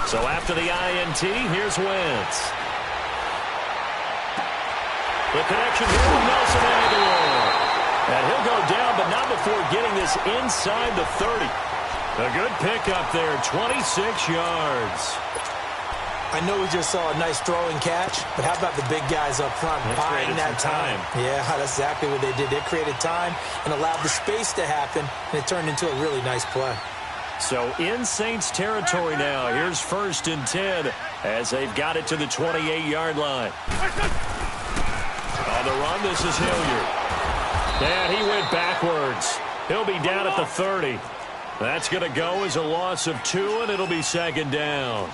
So after the INT, here's Wentz. The connection here with Nelson Aguilar. And he'll go down, but not before getting this inside the 30. A good pickup there, 26 yards. I know we just saw a nice throwing catch, but how about the big guys up front buying that time? Yeah, that's exactly what they did. They created time and allowed the space to happen, and it turned into a really nice play. So in Saints territory now. Here's 1st and 10 as they've got it to the 28-yard line. On the run, this is Hilliard. And he went backwards. He'll be down at the 30. That's going to go as a loss of 2, and it'll be 2nd down.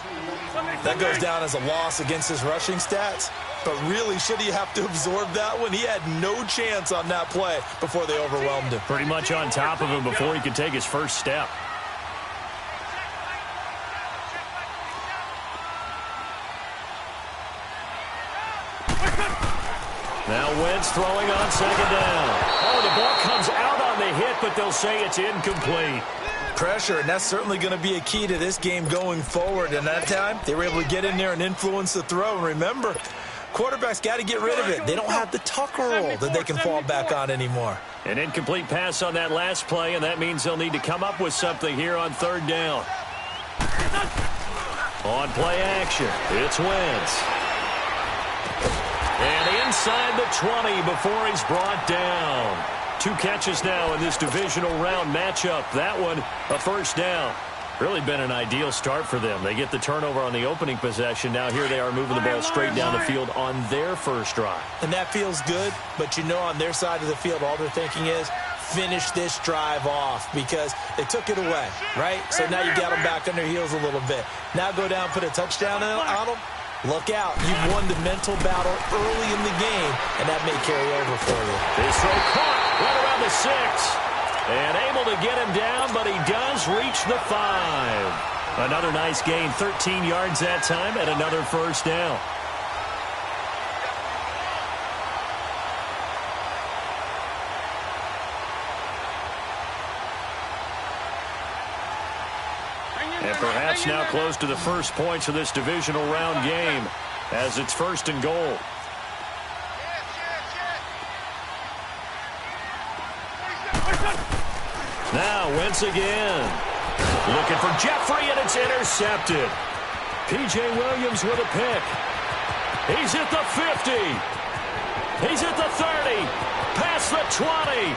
That goes down as a loss against his rushing stats. But really, should he have to absorb that one? He had no chance on that play before they overwhelmed him. Pretty much on top of him before he could take his first step. Now Wentz throwing on 2nd down. Oh, the ball comes out on the hit, but they'll say it's incomplete. Pressure, and that's certainly going to be a key to this game going forward. And that time, they were able to get in there and influence the throw. And remember, quarterbacks got to get rid of it. They don't have the tucker roll that they can fall back on anymore. An incomplete pass on that last play, and that means they'll need to come up with something here on 3rd down. On play action, it's Wentz. And inside the 20 before he's brought down. 2 catches now in this divisional round matchup. That one, a 1st down. Really been an ideal start for them. They get the turnover on the opening possession. Now here they are moving the ball straight down the field on their first drive. And that feels good, but you know on their side of the field, all they're thinking is, finish this drive off because they took it away, right? So now you got them back on their heels a little bit. Now go down, put a touchdown on them. Look out. You've won the mental battle early in the game, and that may carry over for you. This throw caught right around the 6. And able to get him down, but he does reach the 5. Another nice gain, 13 yards that time, and another 1st down. And perhaps now close to the first points of this divisional round game as it's 1st and goal. Now Wentz again. Looking for Jeffrey, and it's intercepted. P.J. Williams with a pick. He's at the 50. He's at the 30. Past the 20.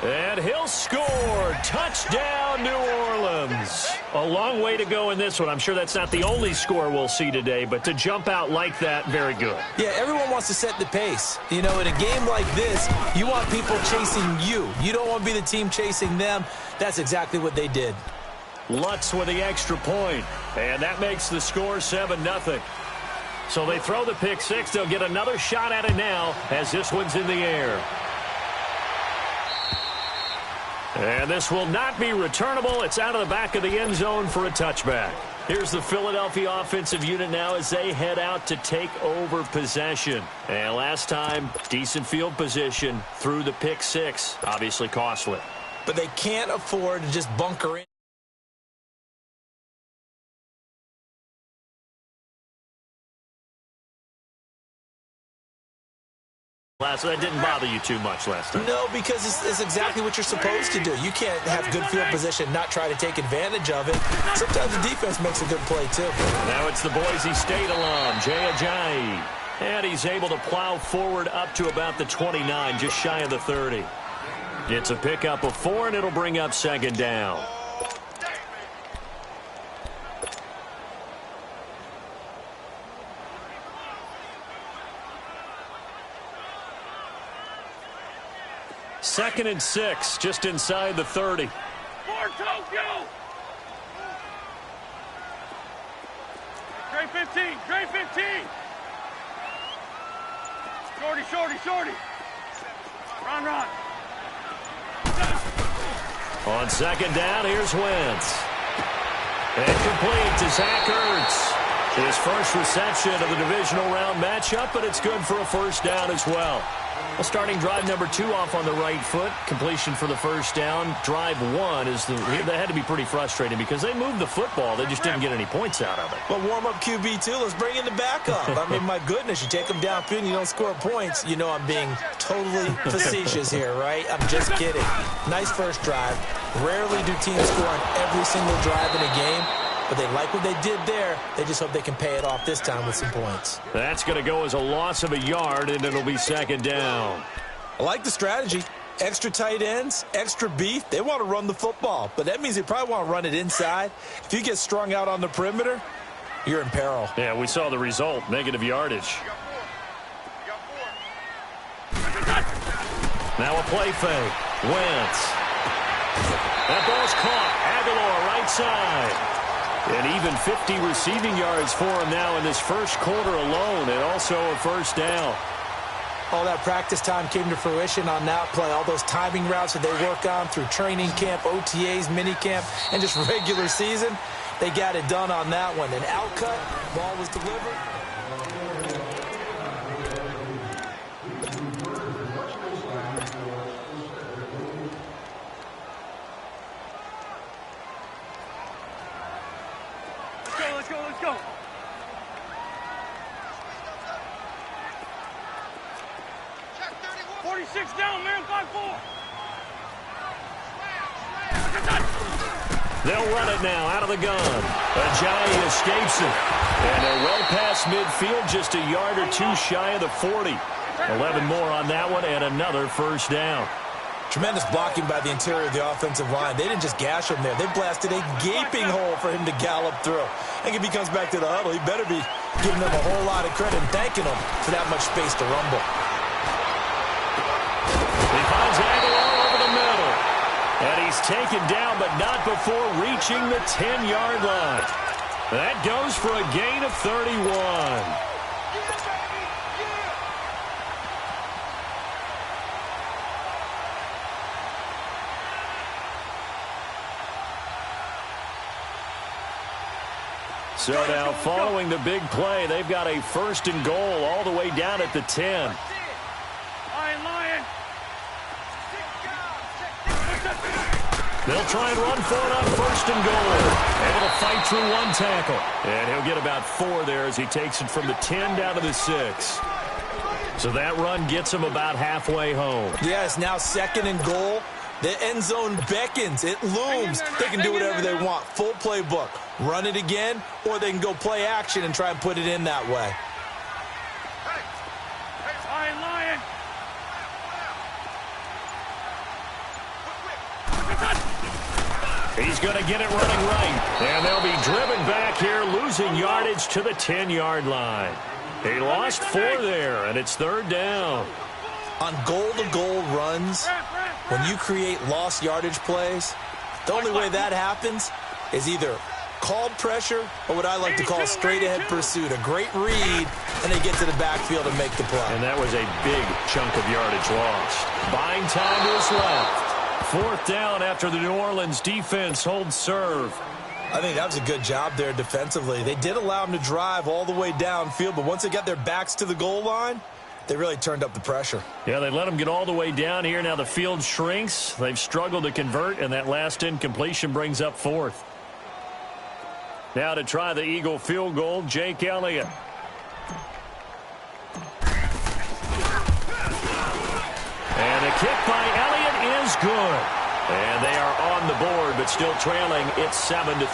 And he'll score. Touchdown, New Orleans. A long way to go in this one. I'm sure that's not the only score we'll see today, but to jump out like that, very good. Yeah, everyone wants to set the pace. You know, in a game like this, you want people chasing you. You don't want to be the team chasing them. That's exactly what they did. Lutz with the extra point, and that makes the score 7-0. So they throw the pick 6. They'll get another shot at it now as this one's in the air. And this will not be returnable. It's out of the back of the end zone for a touchback. Here's the Philadelphia offensive unit now as they head out to take over possession. And last time, decent field position through the pick 6. Obviously costly. But they can't afford to just bunker in. So that didn't bother you too much last time? No, because it's exactly what you're supposed to do. You can't have good field position, not try to take advantage of it. Sometimes the defense makes a good play, too. Now it's the Boise State alum, Jay Ajayi. And he's able to plow forward up to about the 29, just shy of the 30. It's a pickup of 4, and it'll bring up 2nd down. Second and 6, just inside the 30. For Tokyo! Gray 15, Gray 15! Shorty, shorty, shorty! Run, run! On 2nd down, here's Wentz. And complete to Zach Ertz. His first reception of the divisional round matchup, but it's good for a 1st down as well. Well, starting drive number 2 off on the right foot. Completion for the first down. Drive 1 is that had to be pretty frustrating because they moved the football. They just didn't get any points out of it. But warm up QB too. Let's bring in the backup. I mean, my goodness, you take them downfield and you don't score points. You know I'm being totally facetious here, right? I'm just kidding. Nice first drive. Rarely do teams score on every single drive in a game. But they like what they did there. They just hope they can pay it off this time with some points. That's going to go as a loss of a yard, and it'll be second down. I like the strategy. Extra tight ends, extra beef. They want to run the football, but that means they probably want to run it inside. If you get strung out on the perimeter, you're in peril. Yeah, we saw the result, negative yardage. Now a play fake. Wentz. That ball's caught. Aguilar right side. And even 50 receiving yards for him now in this first quarter alone, and also a first down. All that practice time came to fruition on that play. All those timing routes that they work on through training camp, OTAs, minicamp, and just regular season, they got it done on that one. An outcut, ball was delivered. Let's go. 46 down, man, 5-4. They'll run it now out of the gun. Ajayi escapes it. And they're well past midfield, just a yard or two shy of the 40. 11 more on that one, and another first down. Tremendous blocking by the interior of the offensive line. They didn't just gash him there. They blasted a gaping hole for him to gallop through. I think if he comes back to the huddle, he better be giving them a whole lot of credit and thanking them for that much space to rumble. He finds Aguilar over the middle. And he's taken down, but not before reaching the 10-yard line. That goes for a gain of 31. So now, following the big play, they've got a first and goal all the way down at the 10. Lion. They'll try and run for it on first and goal. Able to fight through one tackle. And he'll get about 4 there as he takes it from the 10 down to the 6. So that run gets him about halfway home. Yeah, it's now second and goal. The end zone beckons. It looms. They can do whatever they want. Full playbook. Run it again, or they can go play action and try and put it in that way. Lion. He's going to get it running right. And they'll be driven back here, losing yardage to the 10-yard line. He lost 4 there, and it's third down. On goal-to-goal runs, when you create lost yardage plays, the only way that happens is either called pressure or what I like to call straight-ahead pursuit. A great read, and they get to the backfield and make the play. And that was a big chunk of yardage lost. Buying time to his left. Fourth down after the New Orleans defense holds serve. I think that was a good job there defensively. They did allow them to drive all the way downfield, but once they got their backs to the goal line, they really turned up the pressure. Yeah, they let them get all the way down here. Now the field shrinks. They've struggled to convert, and that last incompletion brings up 4th. Now to try the Eagle field goal, Jake Elliott. And the kick by Elliott is good. And they are on the board, but still trailing. It's 7-3.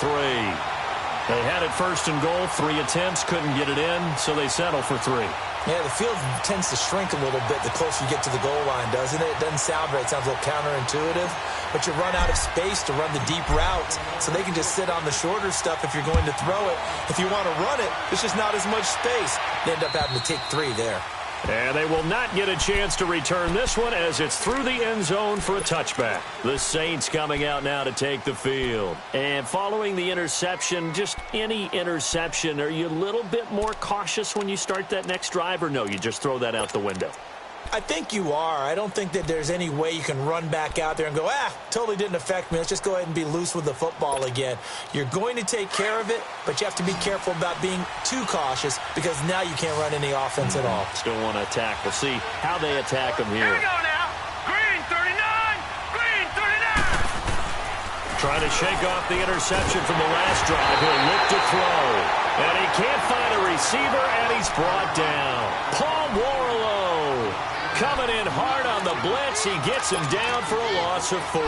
They had it first and goal, 3 attempts, couldn't get it in, so they settle for 3. Yeah, the field tends to shrink a little bit the closer you get to the goal line, doesn't it? It doesn't sound right. It sounds a little counterintuitive. But you run out of space to run the deep routes, so they can just sit on the shorter stuff if you're going to throw it. If you want to run it, there's just not as much space. They end up having to take 3 there. And they will not get a chance to return this one as it's through the end zone for a touchback. The Saints coming out now to take the field. And following the interception, just any interception, are you a little bit more cautious when you start that next drive, or no, you just throw that out the window? I think you are. I don't think that there's any way you can run back out there and go, totally didn't affect me. Let's just go ahead and be loose with the football again. You're going to take care of it, but you have to be careful about being too cautious because now you can't run any offense at all. Still want to attack. We'll see how they attack them here. Here we go now. Green 39. Green 39. Trying to shake off the interception from the last drive. He'll look to throw. And he can't find a receiver, and he's brought down. Paul Warlow coming in hard on the blitz. He gets him down for a loss of 4.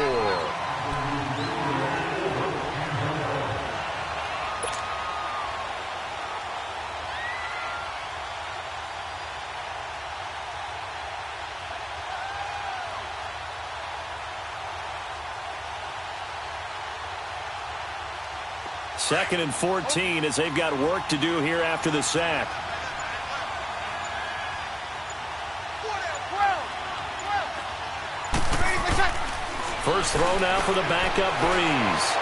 Second and 14 as they've got work to do here after the sack. First throw now for the backup Breeze.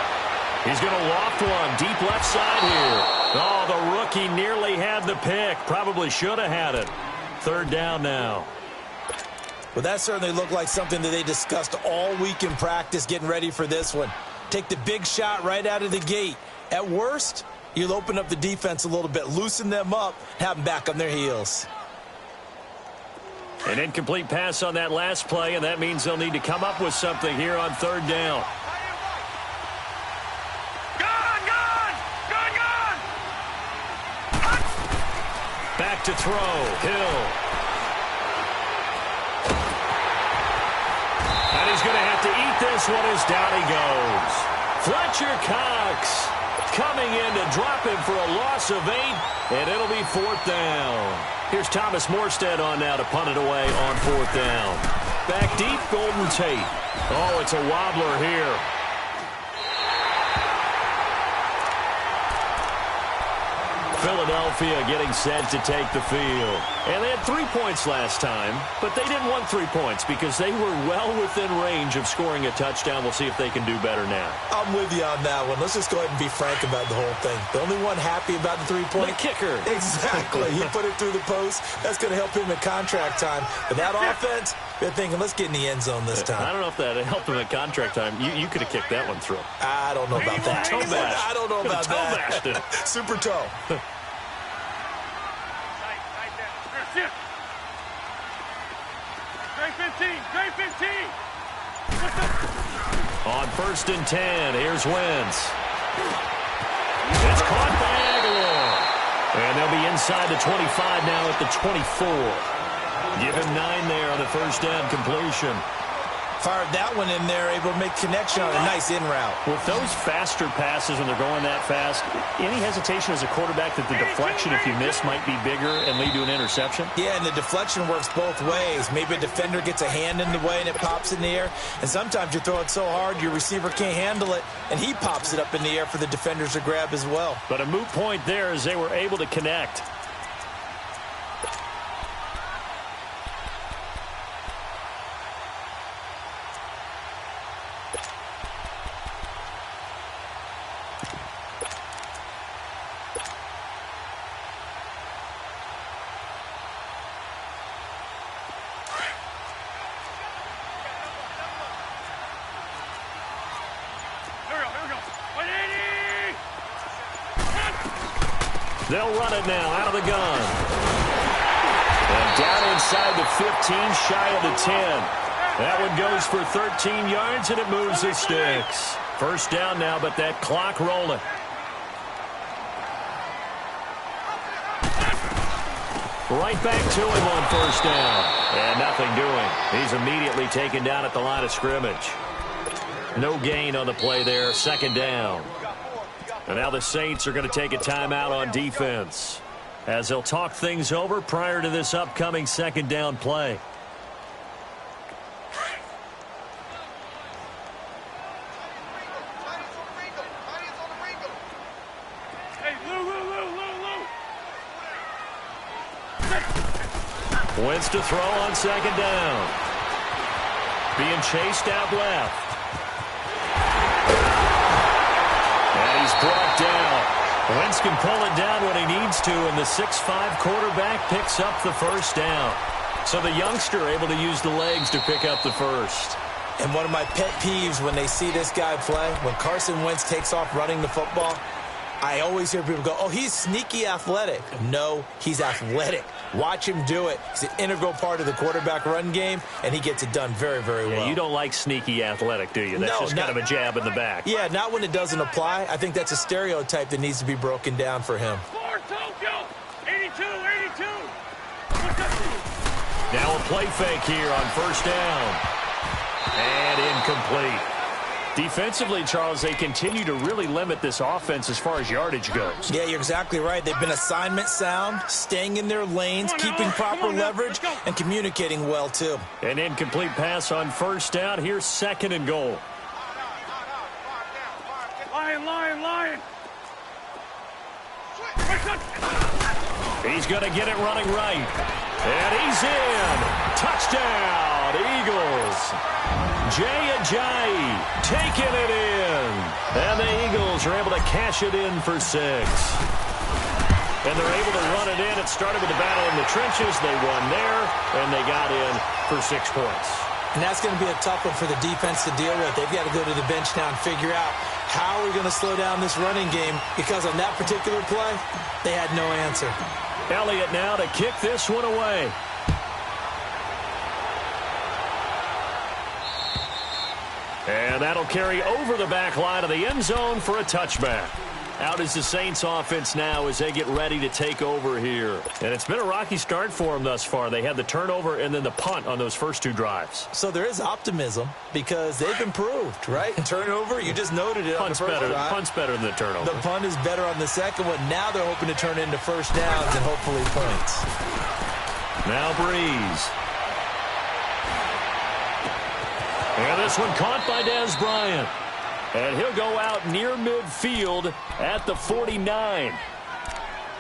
He's going to loft one deep left side here. Oh, the rookie nearly had the pick. Probably should have had it. Third down now. Well, that certainly looked like something that they discussed all week in practice getting ready for this one. Take the big shot right out of the gate. At worst, you'll open up the defense a little bit, loosen them up, have them back on their heels. An incomplete pass on that last play, and that means they'll need to come up with something here on third down. Back to throw. Hill. And he's going to have to eat this one as down he goes. Fletcher Cox coming in to drop him for a loss of 8, and it'll be fourth down. Here's Thomas Morstead on now to punt it away on fourth down. Back deep, Golden Tate. Oh, it's a wobbler here. Philadelphia getting set to take the field. And they had 3 points last time, but they didn't want 3 points because they were well within range of scoring a touchdown. We'll see if they can do better now. I'm with you on that one. Let's just go ahead and be frank about the whole thing. The only one happy about the 3-point. The kicker. Exactly. He put it through the post. That's going to help him in contract time. But that offense, they're thinking, let's get in the end zone this time. I don't know if that helped him at contract time. You could have kicked that one through. I don't know about that. Toe bash. I don't know about that. Super toe. Great 15. On first and 10, here's Wentz. It's caught by Aguilar. And they'll be inside the 25 now at the 24. Give him 9 there on the first down completion. Fired that one in there, able to make connection on a nice in route. With those faster passes when they're going that fast, any hesitation as a quarterback that the deflection, if you miss, might be bigger and lead to an interception? Yeah, and the deflection works both ways. Maybe a defender gets a hand in the way and it pops in the air. And sometimes you throw it so hard your receiver can't handle it, and he pops it up in the air for the defenders to grab as well. But a moot point there as they were able to connect. They'll run it now out of the gun. And down inside the 15, shy of the 10. That one goes for 13 yards, and it moves the sticks. First down now, but that clock rolling. Right back to him on first down. And nothing doing. He's immediately taken down at the line of scrimmage. No gain on the play there. Second down. And now the Saints are going to take a timeout on defense as they'll talk things over prior to this upcoming second down play. Wentz to throw on second down. Being chased out left. And he's brought down. Wentz can pull it down when he needs to, and the 6'5" quarterback picks up the first down. So the youngster able to use the legs to pick up the first. And one of my pet peeves when they see this guy play, when Carson Wentz takes off running the football, I always hear people go, oh, he's sneaky athletic. No, he's athletic. Watch him do it. He's an integral part of the quarterback run game, and he gets it done very, very well. Yeah, you don't like sneaky athletic, do you? That's just kind of a jab in the back. Yeah, not when it doesn't apply. I think that's a stereotype that needs to be broken down for him. Score, Tokyo! 82, 82! Now a play fake here on first down. And incomplete. Defensively, Charles, they continue to really limit this offense as far as yardage goes. Yeah, you're exactly right. They've been assignment sound, staying in their lanes, keeping proper leverage, and communicating well, too. An incomplete pass on first down. Here's second and goal. Lion! He's going to get it running right. And he's in. Touchdown, Eagles. Jay Ajayi taking it in. And the Eagles are able to cash it in for 6. And they're able to run it in. It started with the battle in the trenches. They won there, and they got in for 6 points. And that's going to be a tough one for the defense to deal with. They've got to go to the bench now and figure out how we're going to slow down this running game, because on that particular play, they had no answer. Elliott now to kick this one away. And that'll carry over the back line of the end zone for a touchback. Out is the Saints offense now as they get ready to take over here. And it's been a rocky start for them thus far. They had the turnover and then the punt on those first 2 drives. So there is optimism because they've improved, right? Turnover, you just noted it on the first drive. Punt's better than the turnover. The punt is better on the second one. Now they're hoping to turn into first downs and hopefully points. Now Breeze. And this one caught by Dez Bryant. And he'll go out near midfield at the 49.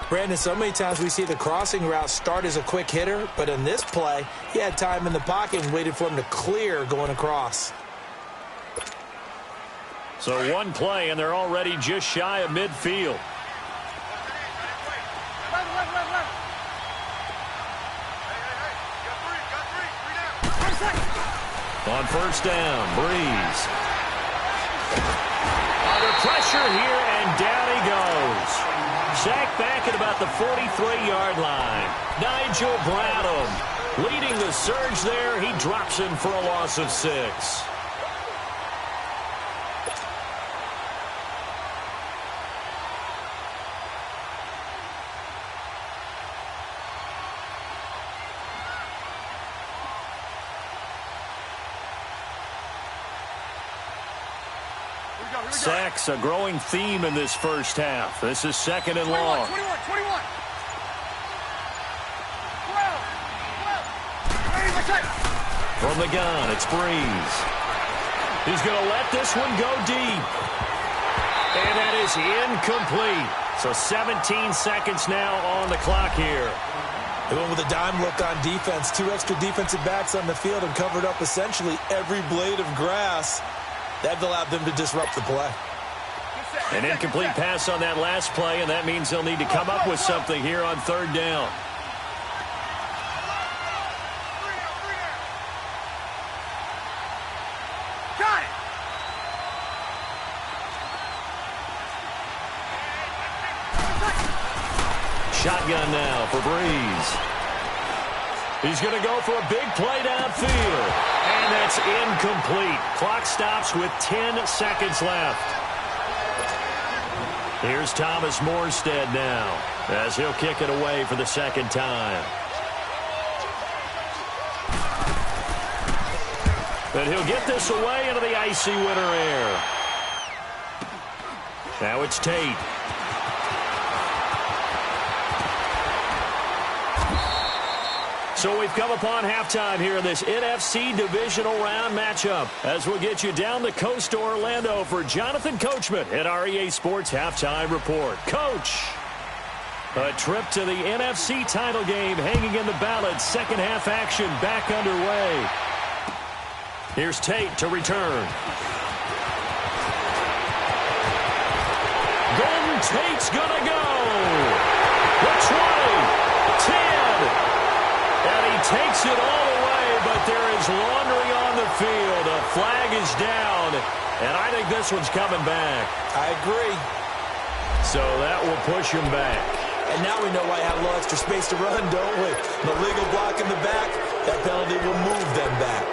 Brandon, so many times we see the crossing route start as a quick hitter, but in this play, he had time in the pocket and waited for him to clear going across. So one play, and they're already just shy of midfield. On first down, Breeze. Under pressure here, and down he goes. Sacked back at about the 43-yard line. Nigel Bradham leading the surge there. He drops him for a loss of 6. Sacks, a growing theme in this first half. This is second and long. 21. From the gun, it's Breeze. He's going to let this one go deep. And that is incomplete. So 17 seconds now on the clock here. They went with a dime look on defense. 2 extra defensive backs on the field and covered up essentially every blade of grass. That allowed them to disrupt the play. An incomplete pass on that last play, and that means they'll need to come up with something here on third down. Got it! Shotgun now for Breeze. He's going to go for a big play downfield. And that's incomplete. Clock stops with 10 seconds left. Here's Thomas Morstead now as he'll kick it away for the second time. But he'll get this away into the icy winter air. Now it's Tate. So we've come upon halftime here in this NFC divisional round matchup as we'll get you down the coast to Orlando for Jonathan Coachman at our EA Sports Halftime Report. Coach, a trip to the NFC title game hanging in the balance. Second half action back underway. Here's Tate to return. Golden Tate's gonna go. The 20, 10. And he takes it all away, but there is laundering on the field. A flag is down, and I think this one's coming back. I agree. So that will push him back. And now we know why I had a little extra space to run, don't we? The legal block in the back, that penalty will move them back.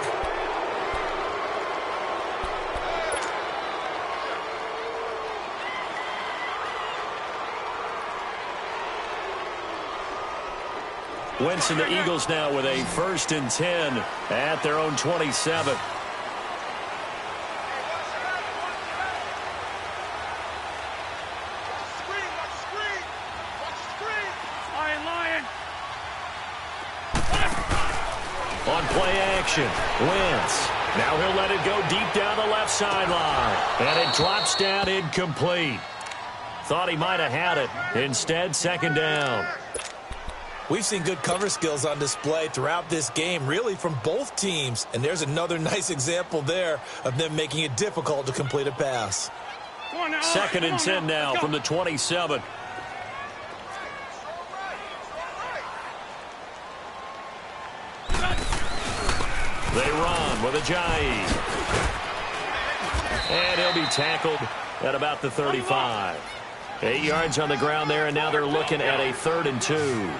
Wentz and the Eagles now with a 1st and 10 at their own 27. On play action, Wentz. Now he'll let it go deep down the left sideline. And it drops down incomplete. Thought he might have had it. Instead, 2nd down. We've seen good cover skills on display throughout this game, really from both teams. And there's another nice example there of them making it difficult to complete a pass. 2nd and 10 now from the 27. They run with Ajayi. And he'll be tackled at about the 35. 8 yards on the ground there, and now they're looking at a 3rd and 2.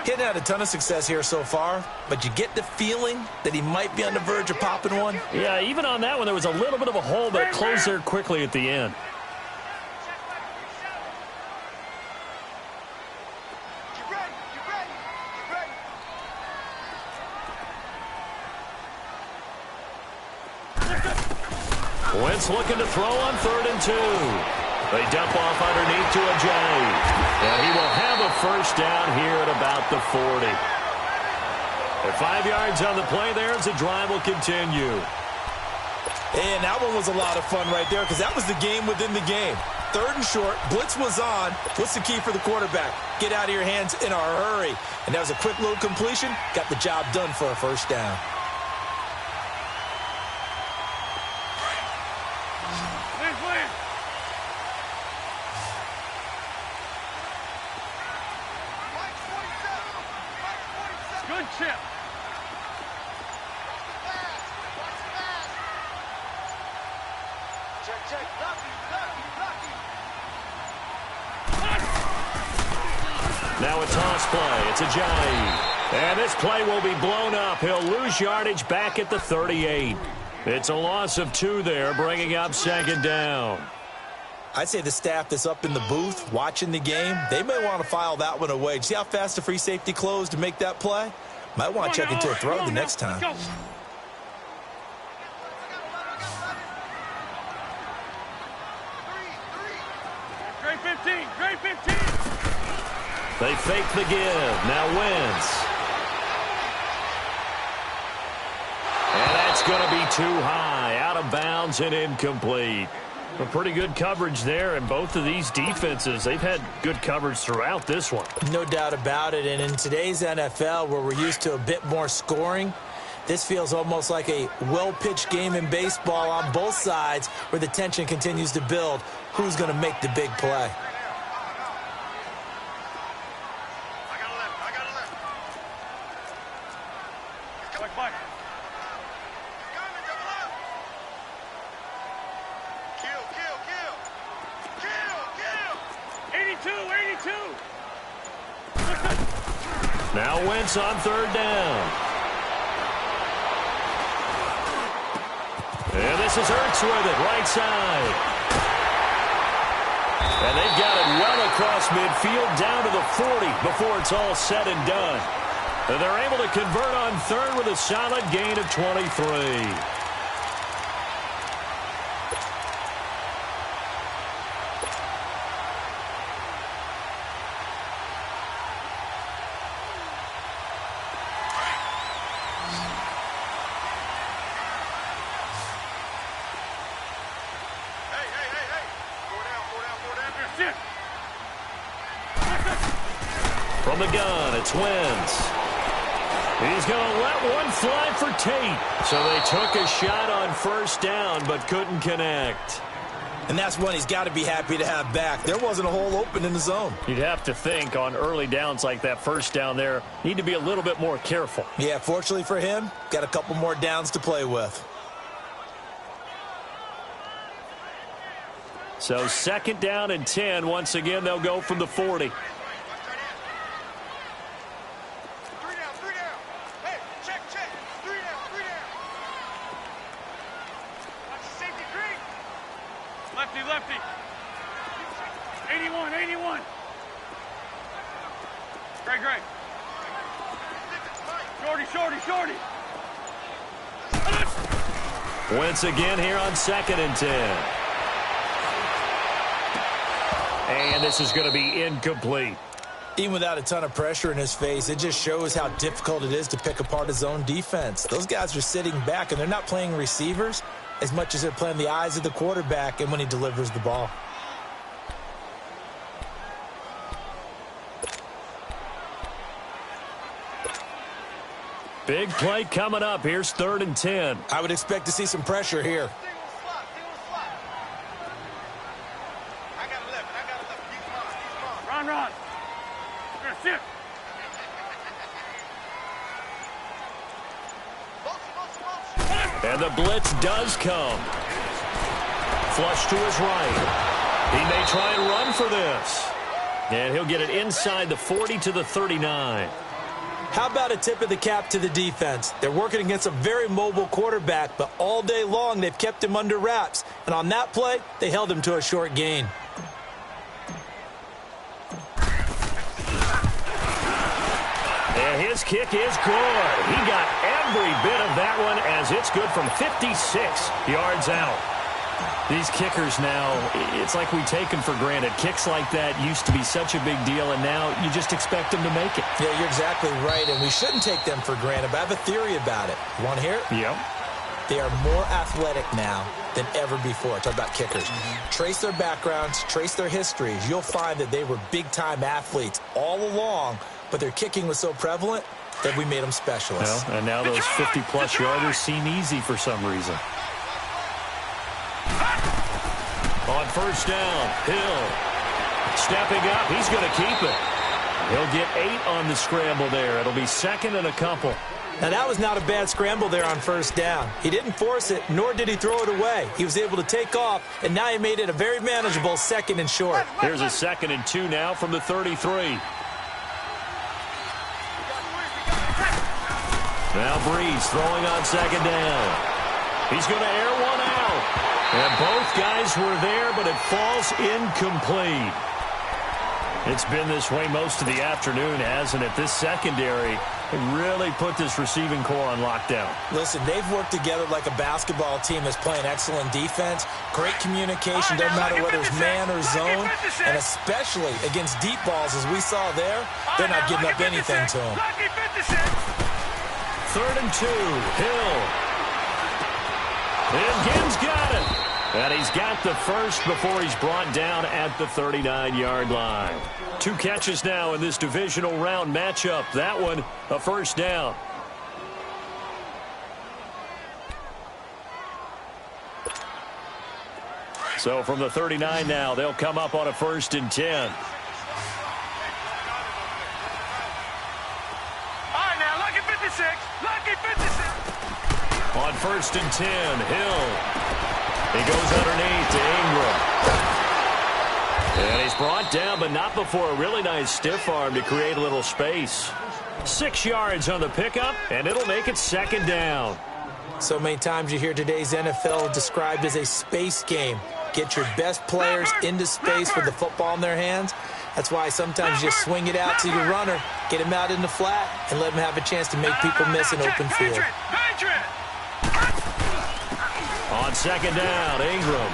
Hitting had a ton of success here so far, but you get the feeling that he might be on the verge of popping one. Yeah, even on that one, there was a little bit of a hole, but it closed there quickly at the end. Wentz looking to throw on 3rd and 2. They dump off underneath to Ajayi. And he will have a 1st down here at about the 40. At 5 yards on the play there as the drive will continue. And that one was a lot of fun right there because that was the game within the game. 3rd and short, blitz was on. What's the key for the quarterback? Get out of your hands in a hurry. And that was a quick little completion. Got the job done for a 1st down. Good chip. Check. Now a toss play. It's Ajayi. And this play will be blown up. He'll lose yardage back at the 38. It's a loss of 2 there, bringing up 2nd down. I'd say the staff that's up in the booth watching the game, they may want to file that one away. See how fast the free safety closed to make that play? Might want to check into a throw the next time. Great 15. Great 15. They fake the give. Now Wentz. And that's going to be too high. Out of bounds and incomplete. A pretty good coverage there, and both of these defenses, they've had good coverage throughout this one. No doubt about it, and in today's NFL, where we're used to a bit more scoring, this feels almost like a well-pitched game in baseball on both sides where the tension continues to build. Who's going to make the big play? Now Wentz on 3rd down. And this is Ertz with it, right side. And they've got it well across midfield down to the 40 before it's all said and done. And they're able to convert on 3rd with a solid gain of 23. From the gun, it's Wentz. He's going to let one fly for Tate. So they took a shot on 1st down, but couldn't connect. And that's one he's got to be happy to have back. There wasn't a hole open in the zone. You'd have to think on early downs like that first down there, need to be a little bit more careful. Yeah, fortunately for him, got a couple more downs to play with. So 2nd down and 10. Once again, they'll go from the 40. Lefty. 81. Great. Shorty. Wentz again here on 2nd and 10. And this is going to be incomplete. Even without a ton of pressure in his face, it just shows how difficult it is to pick apart his own defense. Those guys are sitting back, and they're not playing receivers as much as they're playing the eyes of the quarterback and when he delivers the ball. Big play coming up. Here's 3rd and 10. I would expect to see some pressure here. Run. Sit. And the blitz does come. Flush to his right. He may try and run for this. And he'll get it inside the 40 to the 39. How about a tip of the cap to the defense? They're working against a very mobile quarterback, but all day long they've kept him under wraps. And on that play, they held him to a short gain. And his kick is good. He got every bit of that one as it's good from 56 yards out. These kickers now, it's like we take them for granted. Kicks like that used to be such a big deal, and now you just expect them to make it. Yeah, you're exactly right, and we shouldn't take them for granted, but I have a theory about it. You want to hear it? Yep. They are more athletic now than ever before. Talk about kickers. Trace their backgrounds, trace their histories. You'll find that they were big-time athletes all along, but their kicking was so prevalent that we made them specialists. Well, and now those 50-plus yarders seem easy for some reason. On 1st down, Hill stepping up. He's going to keep it. He'll get 8 on the scramble there. It'll be 2nd and a couple. Now, that was not a bad scramble there on 1st down. He didn't force it, nor did he throw it away. He was able to take off, and now he made it a very manageable 2nd and short. Here's a 2nd and 2 now from the 33. Now Breeze throwing on 2nd down. He's going to air one out. And both guys were there, but it falls incomplete. It's been this way most of the afternoon, hasn't it? This secondary really put this receiving core on lockdown. Listen, they've worked together like a basketball team that's playing excellent defense. Great communication, doesn't matter whether it's man or zone. And especially against deep balls, as we saw there, they're not giving up anything to them. 3rd and 2, Hill. And Gibbs got it. And he's got the first before he's brought down at the 39-yard line. 2 catches now in this divisional round matchup. That one, a 1st down. So from the 39 now, they'll come up on a 1st and 10. All right, now, lucky 56. Lucky 56. On 1st and 10, Hill. He goes underneath to Ingram. And he's brought down, but not before a really nice stiff arm to create a little space. 6 yards on the pickup, and it'll make it 2nd down. So many times you hear today's NFL described as a space game. Get your best players into space with the football in their hands. That's why sometimes you just swing it out to your runner, get him out in the flat, and let him have a chance to make people miss an open field. On 2nd down, Ingram.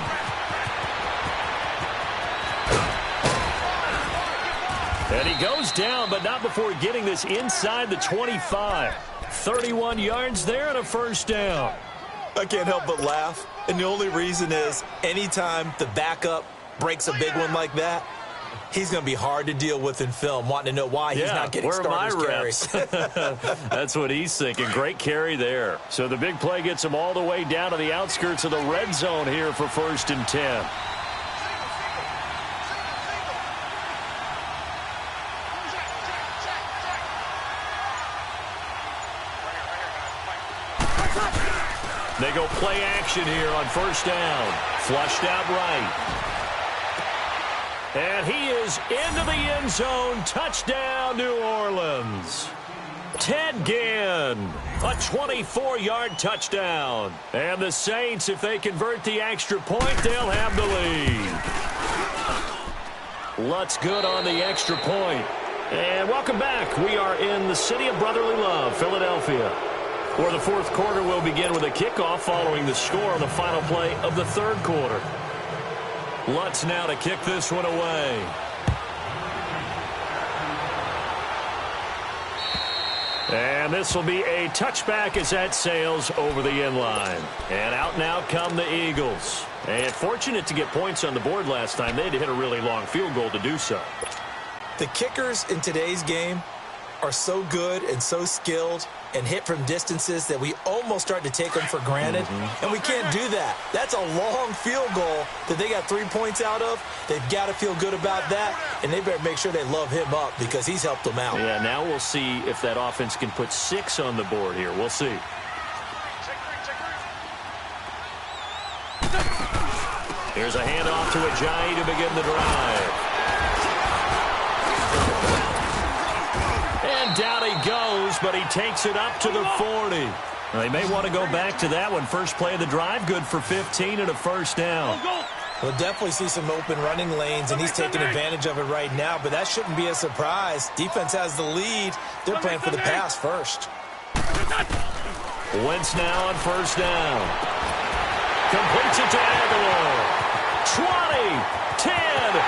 And he goes down, but not before getting this inside the 25. 31 yards there and a 1st down. I can't help but laugh. And the only reason is anytime the backup breaks a big one like that, he's going to be hard to deal with in film, wanting to know why he's not getting starters carries. That's what he's thinking. Great carry there. So the big play gets him all the way down to the outskirts of the red zone here for 1st and 10. They go play action here on first down. Flushed out right. And he is into the end zone. Touchdown, New Orleans. Ted Ginn, a 24-yard touchdown. And the Saints, if they convert the extra point, they'll have the lead. Lutz good on the extra point. And welcome back. We are in the city of brotherly love, Philadelphia, where the fourth quarter will begin with a kickoff following the score on the final play of the third quarter. Lutz now to kick this one away. And this will be a touchback as that sails over the end line. And out now come the Eagles. And fortunate to get points on the board last time. They had to hit a really long field goal to do so. The kickers in today's game are so good and so skilled and hit from distances that we almost start to take them for granted. And we can't do that. That's a long field goal that they got 3 points out of. They've got to feel good about that, and they better make sure they love him up because he's helped them out. Yeah, now we'll see if that offense can put 6 on the board here. We'll see. Here's a handoff to Ajayi to begin the drive. And down he goes, but he takes it up to the 40. They may want to go back to that one. First play of the drive, good for 15 and a first down. We'll definitely see some open running lanes, and he's taking advantage of it right now, but that shouldn't be a surprise. Defense has the lead. They're playing for the pass first. Wentz now on first down. Completes it to Aguilar. 20, 10.